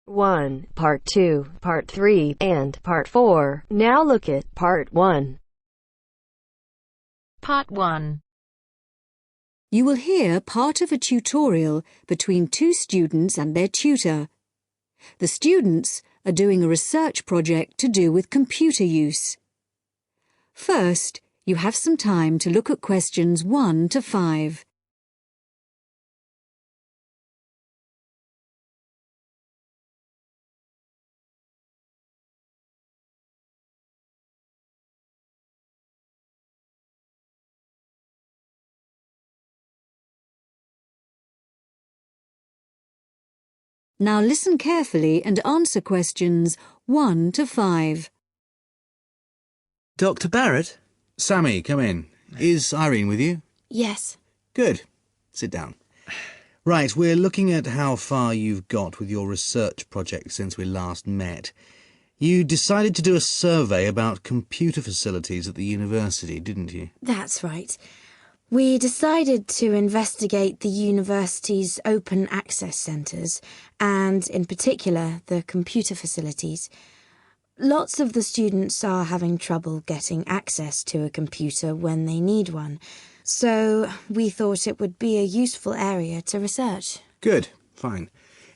1, Part 2, Part 3, and Part 4. Now look at Part 1. Part 1. You will hear part of a tutorial between two students and their tutor. The students are doing a research project to do with computer use. First, you have some time to look at questions 1 to 5. Now listen carefully and answer questions 1 to 5. Dr. Barrett? Sammy, come in. Is Irene with you? Yes. Good. Sit down. Right, we're looking at how far you've got with your research project since we last met. You decided to do a survey about computer facilities at the university, didn't you? That's right. We decided to investigate the university's open access centres and, in particular, the computer facilities. Lots of the students are having trouble getting access to a computer when they need one, so we thought it would be a useful area to research. Good, fine.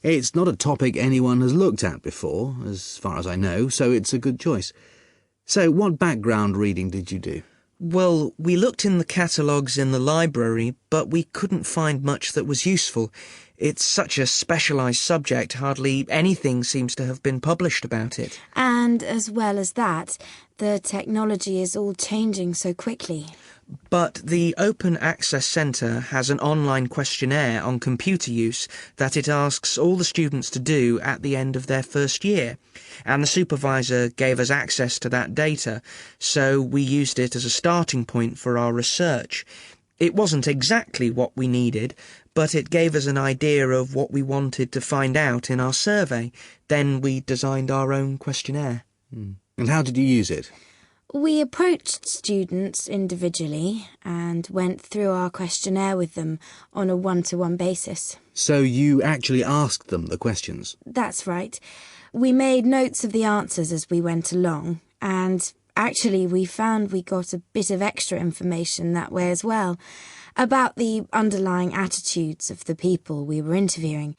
It's not a topic anyone has looked at before, as far as I know, so it's a good choice. So what background reading did you do? Well, we looked in the catalogues in the library, but we couldn't find much that was useful. It's such a specialised subject, hardly anything seems to have been published about it. And as well as that, the technology is all changing so quickly. But the Open Access Centre has an online questionnaire on computer use that it asks all the students to do at the end of their first year. And the supervisor gave us access to that data, so we used it as a starting point for our research. It wasn't exactly what we needed, but it gave us an idea of what we wanted to find out in our survey. Then we designed our own questionnaire. And how did you use it? We approached students individually and went through our questionnaire with them on a one-to-one basis. So you actually asked them the questions? That's right. We made notes of the answers as we went along, and actually we found we got a bit of extra information that way as well, about the underlying attitudes of the people we were interviewing,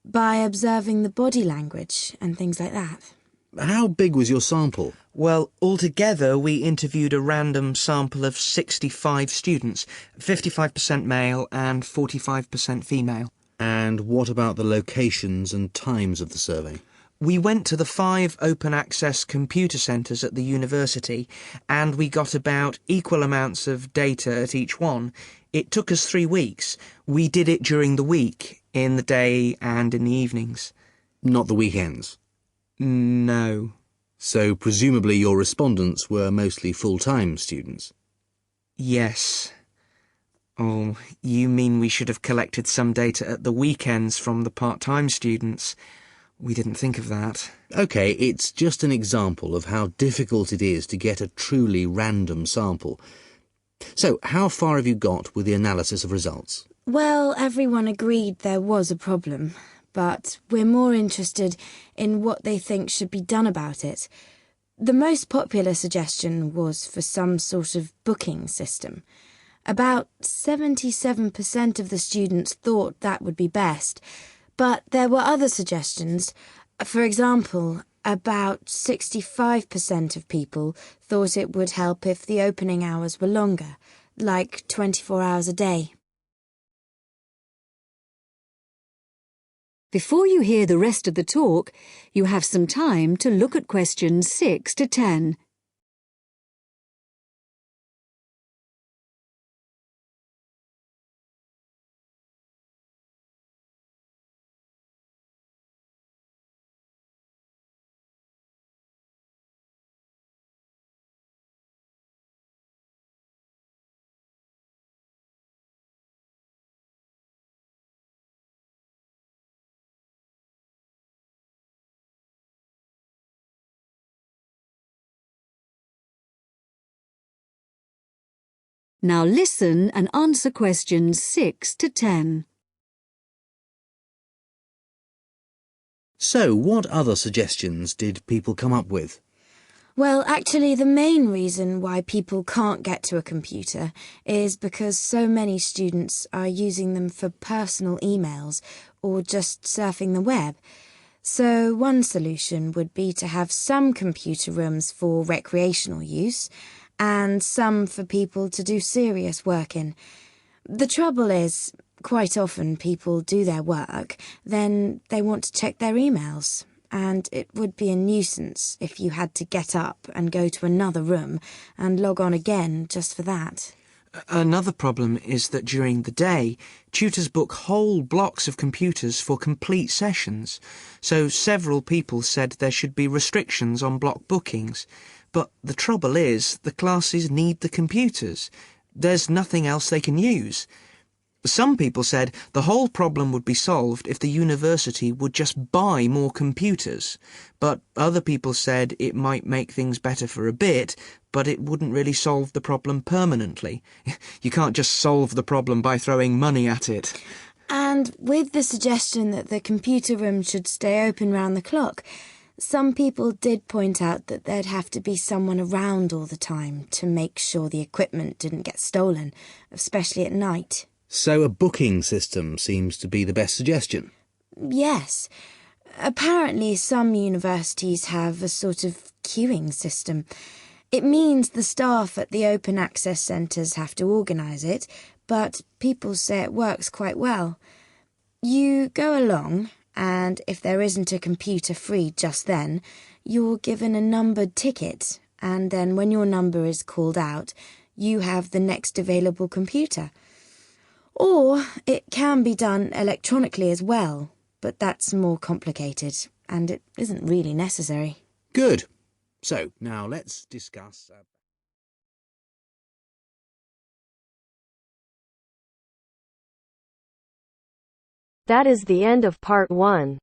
by observing the body language and things like that. How big was your sample? Well, altogether we interviewed a random sample of 65 students, 55% male and 45% female. And what about the locations and times of the survey? We went to the 5 open access computer centres at the university and we got about equal amounts of data at each one. It took us 3 weeks. We did it during the week, in the day and in the evenings. Not the weekends? No. So presumably your respondents were mostly full-time students? Yes. Oh, you mean we should have collected some data at the weekends from the part-time students? We didn't think of that. OK, it's just an example of how difficult it is to get a truly random sample. So, how far have you got with the analysis of results? Well, everyone agreed there was a problem, but we're more interested in what they think should be done about it. The most popular suggestion was for some sort of booking system. About 77% of the students thought that would be best, but there were other suggestions. For example, about 65% of people thought it would help if the opening hours were longer, like 24 hours a day. Before you hear the rest of the talk, you have some time to look at questions 6 to 10. Now listen and answer questions 6 to 10. So, what other suggestions did people come up with? Well, actually, the main reason why people can't get to a computer is because so many students are using them for personal emails or just surfing the web. So one solution would be to have some computer rooms for recreational use and some for people to do serious work in. The trouble is, quite often people do their work, then they want to check their emails. And it would be a nuisance if you had to get up and go to another room and log on again just for that. Another problem is that during the day, tutors book whole blocks of computers for complete sessions, so several people said there should be restrictions on block bookings. But the trouble is, the classes need the computers. There's nothing else they can use. Some people said the whole problem would be solved if the university would just buy more computers, but other people said it might make things better for a bit, but it wouldn't really solve the problem permanently. You can't just solve the problem by throwing money at it. And with the suggestion that the computer room should stay open round the clock, some people did point out that there'd have to be someone around all the time to make sure the equipment didn't get stolen, especially at night. So a booking system seems to be the best suggestion. Yes. Apparently some universities have a sort of queuing system. It means the staff at the open access centres have to organise it, but people say it works quite well. You go along, and if there isn't a computer free just then, you're given a numbered ticket, and then when your number is called out, you have the next available computer. Or it can be done electronically as well, but that's more complicated, and it isn't really necessary. Good. So, now let's discuss... That is the end of part 1.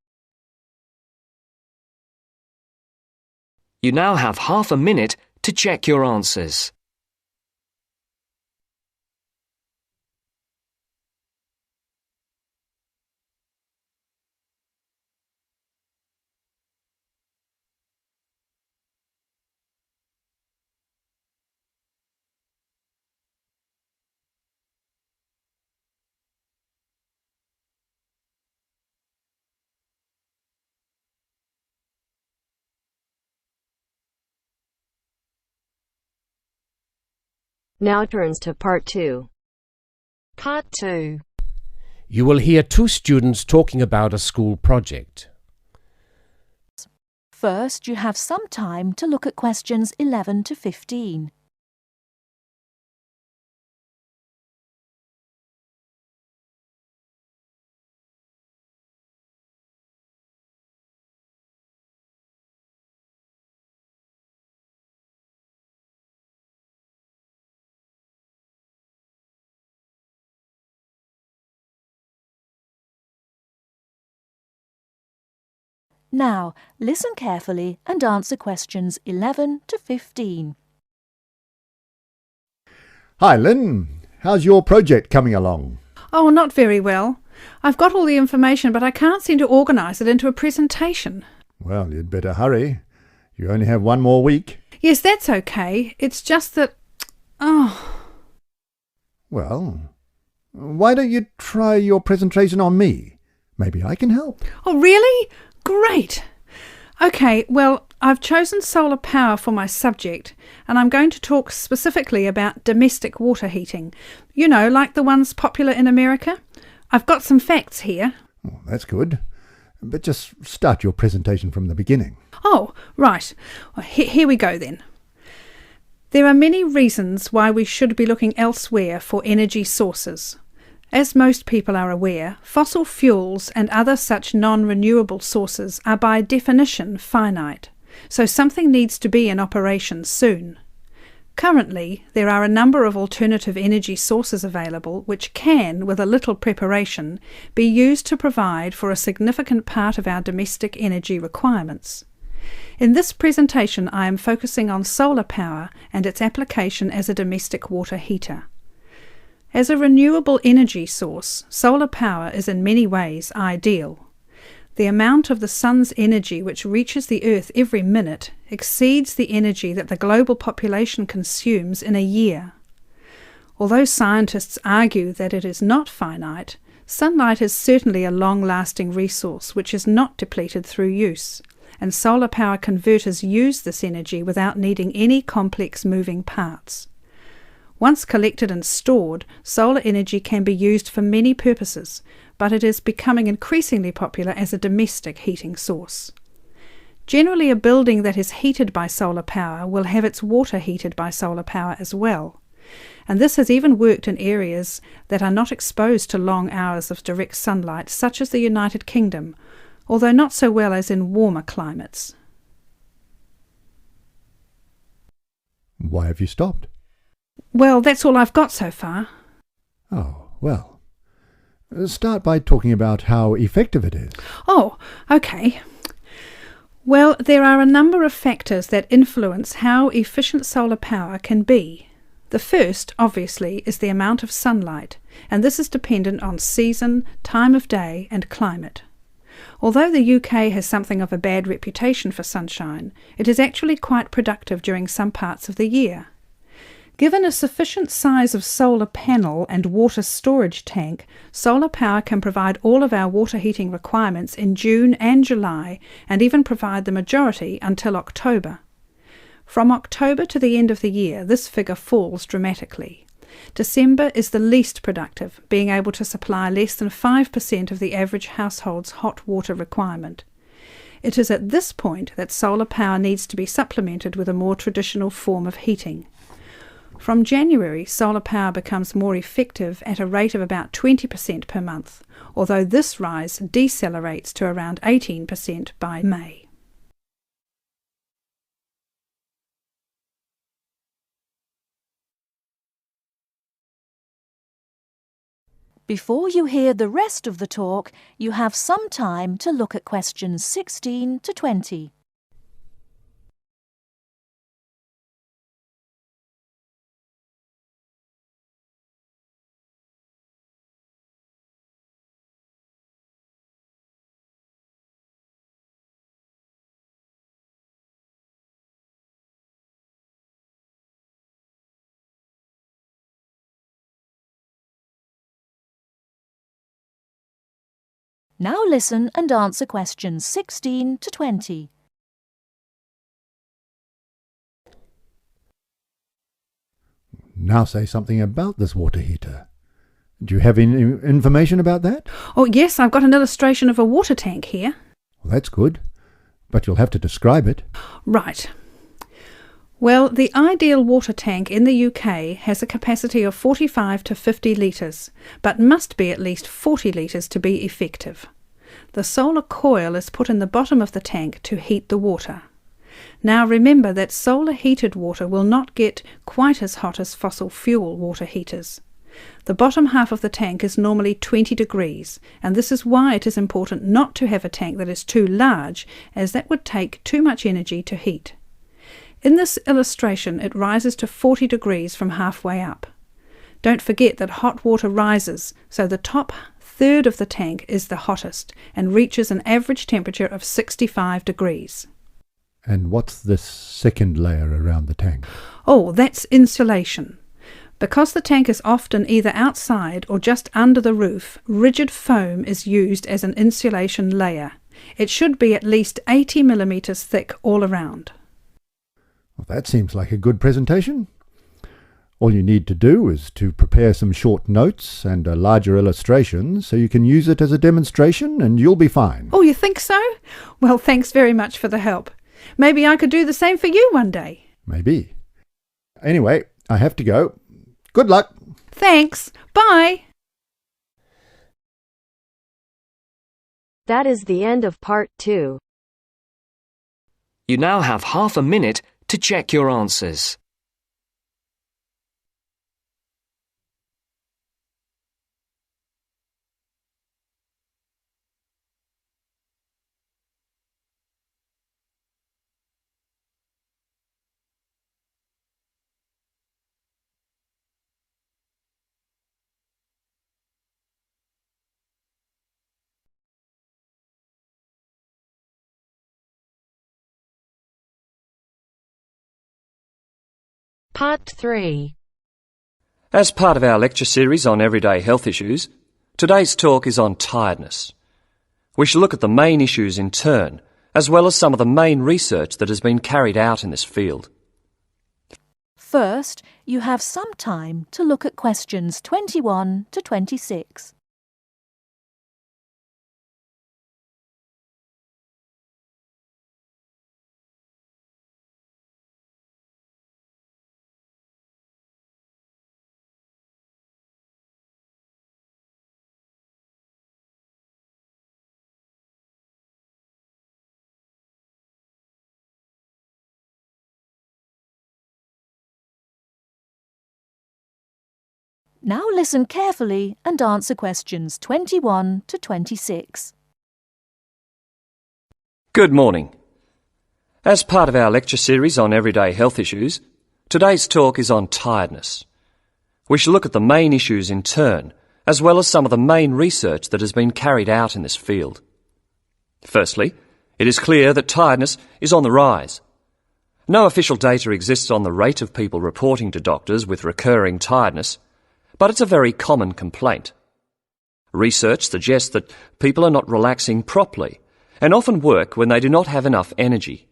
You now have half a minute to check your answers. Now turns to part 2. Part 2. You will hear two students talking about a school project. First, you have some time to look at questions 11 to 15. Now, listen carefully and answer questions 11 to 15. Hi, Lynn. How's your project coming along? Oh, not very well. I've got all the information, but I can't seem to organise it into a presentation. Well, you'd better hurry. You only have one more week. Yes, that's okay. It's just that... Well, why don't you try your presentation on me? Maybe I can help. Oh, really? Great! OK, well, I've chosen solar power for my subject, and I'm going to talk specifically about domestic water heating. You know, like the ones popular in America. I've got some facts here. Oh, that's good. But just start your presentation from the beginning. Oh, right. Well, here we go then. There are many reasons why we should be looking elsewhere for energy sources. As most people are aware, fossil fuels and other such non-renewable sources are by definition finite, so something needs to be in operation soon. Currently, there are a number of alternative energy sources available which can, with a little preparation, be used to provide for a significant part of our domestic energy requirements. In this presentation, I am focusing on solar power and its application as a domestic water heater. As a renewable energy source, solar power is in many ways ideal. The amount of the sun's energy which reaches the Earth every minute exceeds the energy that the global population consumes in a year. Although scientists argue that it is not finite, sunlight is certainly a long-lasting resource which is not depleted through use, and solar power converters use this energy without needing any complex moving parts. Once collected and stored, solar energy can be used for many purposes, but it is becoming increasingly popular as a domestic heating source. Generally, a building that is heated by solar power will have its water heated by solar power as well, and this has even worked in areas that are not exposed to long hours of direct sunlight, such as the United Kingdom, although not so well as in warmer climates. Why have you stopped? Well, that's all I've got so far. Oh, well. Start by talking about how effective it is. Oh, okay. Well, there are a number of factors that influence how efficient solar power can be. The first, obviously, is the amount of sunlight, and this is dependent on season, time of day, and climate. Although the UK has something of a bad reputation for sunshine, it is actually quite productive during some parts of the year. Given a sufficient size of solar panel and water storage tank, solar power can provide all of our water heating requirements in June and July, and even provide the majority until October. From October to the end of the year, this figure falls dramatically. December is the least productive, being able to supply less than 5% of the average household's hot water requirement. It is at this point that solar power needs to be supplemented with a more traditional form of heating. From January, solar power becomes more effective at a rate of about 20% per month, although this rise decelerates to around 18% by May. Before you hear the rest of the talk, you have some time to look at questions 16 to 20. Now listen and answer questions 16 to 20. Now say something about this water heater. Do you have any information about that? Oh yes, I've got an illustration of a water tank here. Well, that's good, but you'll have to describe it. Right. Well, the ideal water tank in the UK has a capacity of 45 to 50 litres, but must be at least 40 litres to be effective. The solar coil is put in the bottom of the tank to heat the water. Now remember that solar heated water will not get quite as hot as fossil fuel water heaters. The bottom half of the tank is normally 20 degrees, and this is why it is important not to have a tank that is too large, as that would take too much energy to heat. In this illustration, it rises to 40 degrees from halfway up. Don't forget that hot water rises, so the top third of the tank is the hottest and reaches an average temperature of 65 degrees. And what's this second layer around the tank? Oh, that's insulation. Because the tank is often either outside or just under the roof, rigid foam is used as an insulation layer. It should be at least 80 millimetres thick all around. Well, that seems like a good presentation. All you need to do is to prepare some short notes and a larger illustration so you can use it as a demonstration and you'll be fine. Oh, you think so? Well, thanks very much for the help. Maybe I could do the same for you one day. Maybe. Anyway, I have to go. Good luck. Thanks. Bye. That is the end of part 2. You now have half a minute to check your answers. Part 3. As part of our lecture series on everyday health issues, today's talk is on tiredness. We shall look at the main issues in turn, as well as some of the main research that has been carried out in this field. First, you have some time to look at questions 21 to 26. Now listen carefully and answer questions 21 to 26. Good morning. As part of our lecture series on everyday health issues, today's talk is on tiredness. We shall look at the main issues in turn, as well as some of the main research that has been carried out in this field. Firstly, it is clear that tiredness is on the rise. No official data exists on the rate of people reporting to doctors with recurring tiredness, but it's a very common complaint. Research suggests that people are not relaxing properly and often work when they do not have enough energy.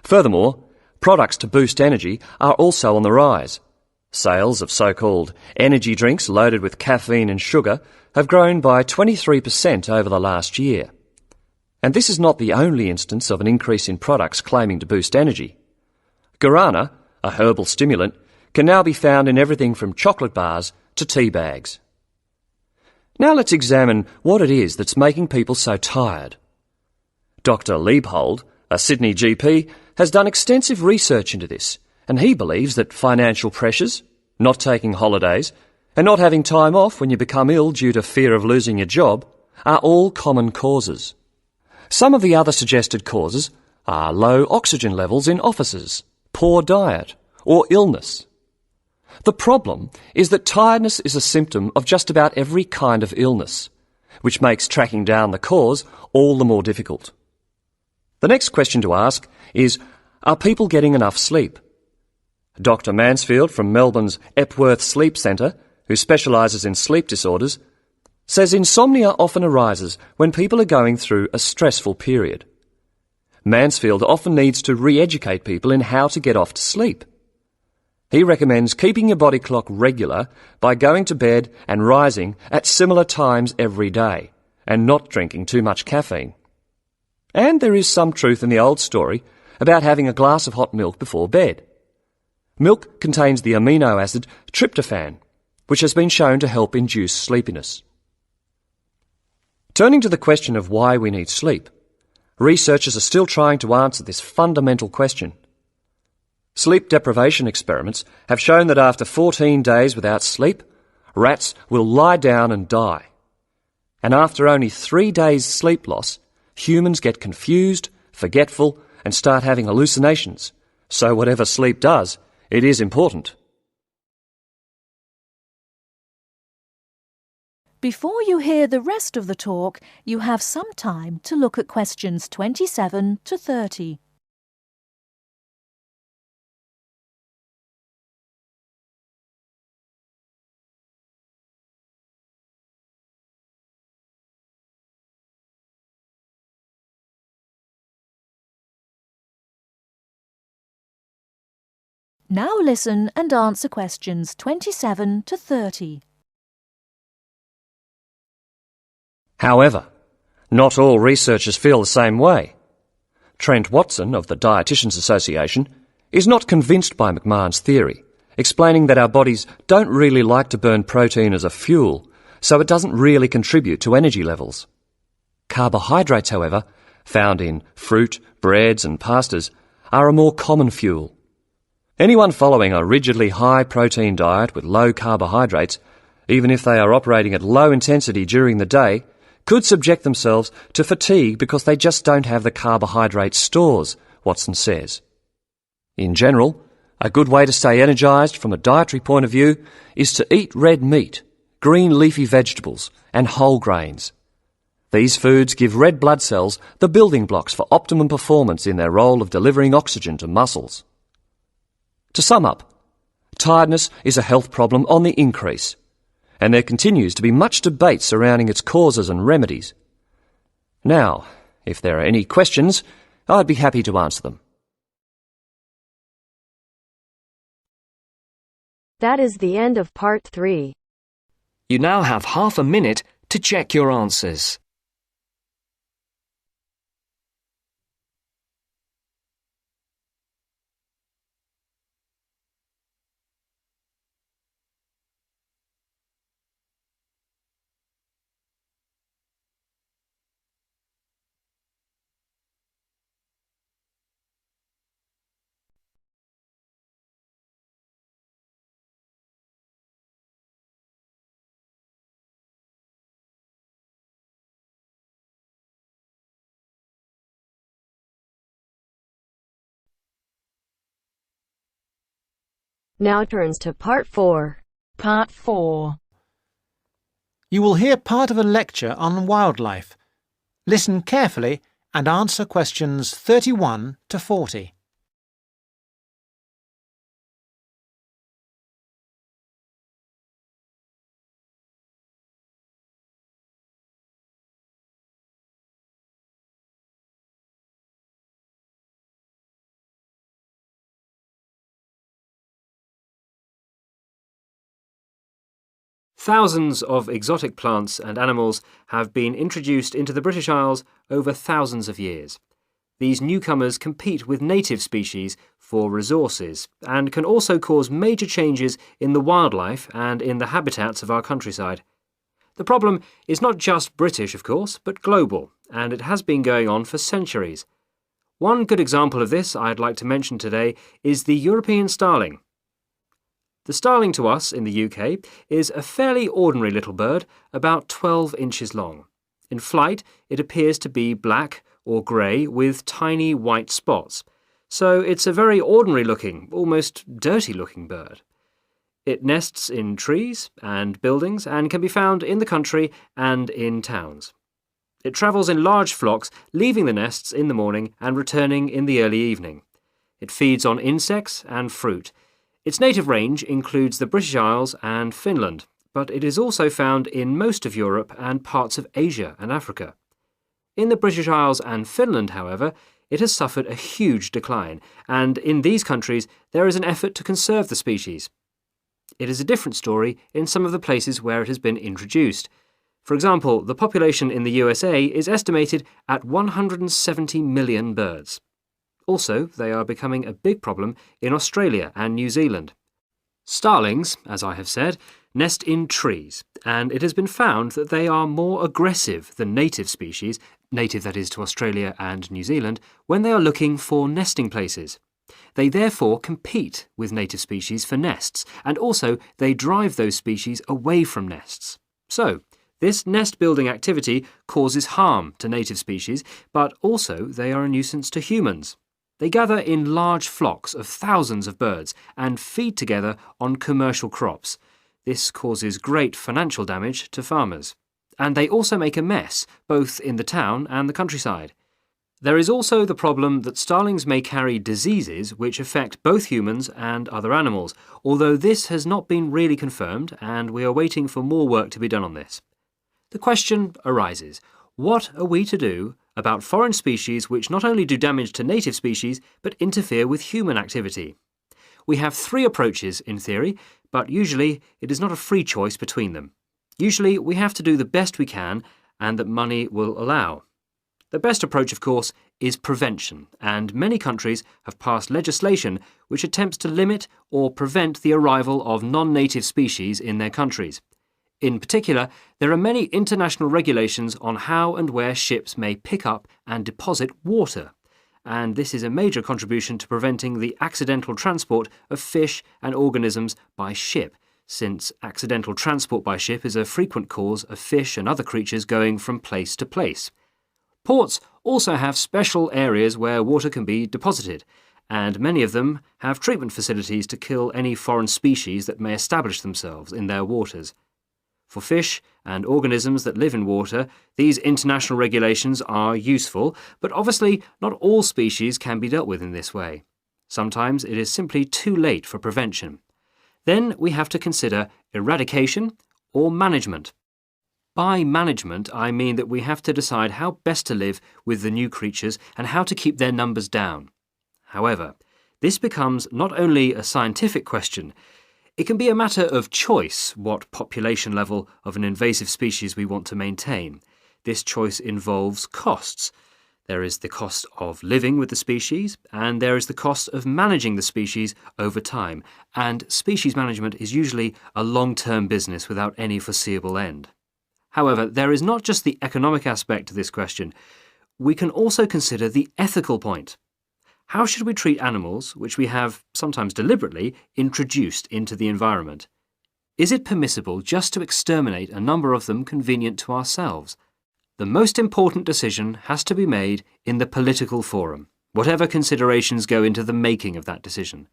Furthermore, products to boost energy are also on the rise. Sales of so-called energy drinks loaded with caffeine and sugar have grown by 23% over the last year. And this is not the only instance of an increase in products claiming to boost energy. Guarana, a herbal stimulant, can now be found in everything from chocolate bars to tea bags. Now let's examine what it is that's making people so tired. Dr. Liebhold, a Sydney GP, has done extensive research into this, and he believes that financial pressures, not taking holidays, and not having time off when you become ill due to fear of losing your job are all common causes. Some of the other suggested causes are low oxygen levels in offices, poor diet, or illness. The problem is that tiredness is a symptom of just about every kind of illness, which makes tracking down the cause all the more difficult. The next question to ask is, are people getting enough sleep? Dr. Mansfield from Melbourne's Epworth Sleep Centre, who specialises in sleep disorders, says insomnia often arises when people are going through a stressful period. Mansfield often needs to re-educate people in how to get off to sleep. He recommends keeping your body clock regular by going to bed and rising at similar times every day, and not drinking too much caffeine. And there is some truth in the old story about having a glass of hot milk before bed. Milk contains the amino acid tryptophan, which has been shown to help induce sleepiness. Turning to the question of why we need sleep, researchers are still trying to answer this fundamental question. Sleep deprivation experiments have shown that after 14 days without sleep, rats will lie down and die. And after only 3 days sleep loss, humans get confused, forgetful, and start having hallucinations. So whatever sleep does, it is important. Before you hear the rest of the talk, you have some time to look at questions 27 to 30. Now listen and answer questions 27 to 30. However, not all researchers feel the same way. Trent Watson of the Dietitians Association is not convinced by McMahon's theory, explaining that our bodies don't really like to burn protein as a fuel, so it doesn't really contribute to energy levels. Carbohydrates, however, found in fruit, breads and pastas, are a more common fuel. Anyone following a rigidly high-protein diet with low carbohydrates, even if they are operating at low intensity during the day, could subject themselves to fatigue because they just don't have the carbohydrate stores, Watson says. In general, a good way to stay energised from a dietary point of view is to eat red meat, green leafy vegetables and whole grains. These foods give red blood cells the building blocks for optimum performance in their role of delivering oxygen to muscles. To sum up, Tiredness is a health problem on the increase, and there continues to be much debate surrounding its causes and remedies. Now, if there are any questions, I'd be happy to answer them. That is the end of part 3. You now have half a minute to check your answers. Now turns to part 4. Part 4. You will hear part of a lecture on wildlife. Listen carefully and answer questions 31 to 40. Thousands of exotic plants and animals have been introduced into the British Isles over thousands of years. These newcomers compete with native species for resources and can also cause major changes in the wildlife and in the habitats of our countryside. The problem is not just British, of course, but global, and it has been going on for centuries. One good example of this I'd like to mention today is the European starling. The starling to us in the UK is a fairly ordinary little bird, about 12 inches long. In flight, it appears to be black or grey with tiny white spots. So it's a very ordinary-looking, almost dirty-looking bird. It nests in trees and buildings and can be found in the country and in towns. It travels in large flocks, leaving the nests in the morning and returning in the early evening. It feeds on insects and fruit. Its native range includes the British Isles and Finland, but it is also found in most of Europe and parts of Asia and Africa. In the British Isles and Finland, however, it has suffered a huge decline, and in these countries there is an effort to conserve the species. It is a different story in some of the places where it has been introduced. For example, the population in the USA is estimated at 170 million birds. Also, they are becoming a big problem in Australia and New Zealand. Starlings, as I have said, nest in trees, and it has been found that they are more aggressive than native species, native that is to Australia and New Zealand, when they are looking for nesting places. They therefore compete with native species for nests, and also they drive those species away from nests. So, this nest-building activity causes harm to native species, but also they are a nuisance to humans. They gather in large flocks of thousands of birds and feed together on commercial crops. This causes great financial damage to farmers. And they also make a mess, both in the town and the countryside. There is also the problem that starlings may carry diseases which affect both humans and other animals, although this has not been really confirmed and we are waiting for more work to be done on this. The question arises, what are we to do about foreign species which not only do damage to native species but interfere with human activity? We have 3 approaches in theory, but usually it is not a free choice between them. Usually we have to do the best we can and that money will allow. The best approach, of course, is prevention, and many countries have passed legislation which attempts to limit or prevent the arrival of non-native species in their countries. In particular, there are many international regulations on how and where ships may pick up and deposit water, and this is a major contribution to preventing the accidental transport of fish and organisms by ship, since accidental transport by ship is a frequent cause of fish and other creatures going from place to place. Ports also have special areas where water can be deposited, and many of them have treatment facilities to kill any foreign species that may establish themselves in their waters. For fish and organisms that live in water, these international regulations are useful, but obviously not all species can be dealt with in this way. Sometimes it is simply too late for prevention. Then we have to consider eradication or management. By management, I mean that we have to decide how best to live with the new creatures and how to keep their numbers down. However, this becomes not only a scientific question, it can be a matter of choice what population level of an invasive species we want to maintain. This choice involves costs. There is the cost of living with the species, and there is the cost of managing the species over time, and species management is usually a long-term business without any foreseeable end. However, there is not just the economic aspect to this question. We can also consider the ethical point. How should we treat animals which we have, sometimes deliberately, introduced into the environment? Is it permissible just to exterminate a number of them convenient to ourselves? The most important decision has to be made in the political forum, whatever considerations go into the making of that decision.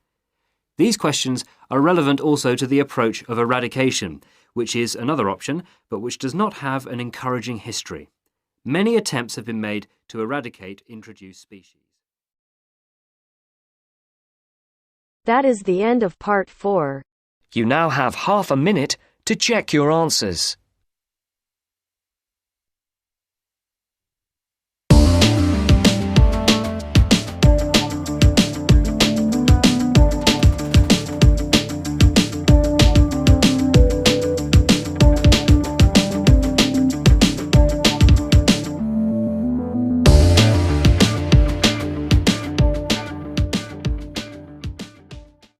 These questions are relevant also to the approach of eradication, which is another option, but which does not have an encouraging history. Many attempts have been made to eradicate introduced species. That is the end of part 4. You now have half a minute to check your answers.